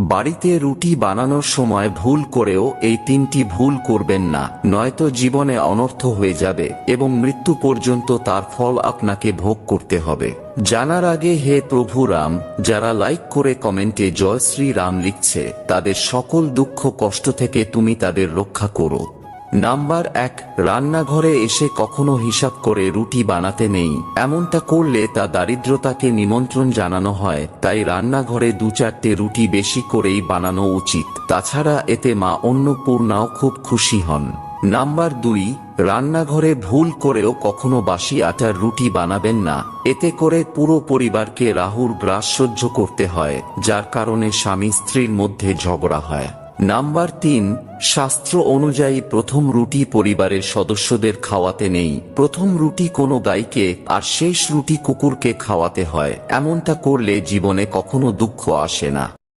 বাড়িতে রুটি বানানোর সময় ভুল করেও এই তিনটি ভুল করবেন না, নয়তো জীবনে অনর্থ হয়ে যাবে এবং মৃত্যু পর্যন্ত তার ফল আপনাকে ভোগ করতে হবে। জানার আগে হে প্রভু রাম, যারা লাইক করে কমেন্টে জয় শ্রী রাম লিখছে, তাদের সকল দুঃখ কষ্ট থেকে তুমি তাদের রক্ষা করো। নাম্বার 1, রান্নাঘরে এসে কখনো হিসাব করে রুটি বানাতে নেই। এমনটা করলে তা দারিদ্রতাকে নিমন্ত্রণ জানানো হয়, তাই রান্নাঘরে 2-4টে রুটি বেশি করেই বানানো উচিত। তাছাড়া এতে মা অন্নপূর্ণাও খুব খুশি হন। নাম্বার 2, রান্নাঘরে ভুল করেও কখনো বাসি আটার রুটি বানাবেন না। এতে করে পুরো পরিবারকে রাহুর গ্রাস সহ্য করতে হয়, যার কারণে স্বামী স্ত্রীর মধ্যে ঝগড়া হয়। নাম্বার 3, শাস্ত্র অনুযায়ী প্রথম রুটি পরিবারের সদস্যদের খাওয়াতে নেই। প্রথম রুটি কোনো গাইকে আর শেষ রুটি কুকুরকে খাওয়াতে হয়। এমনটা করলে জীবনে কখনো দুঃখ আসে না।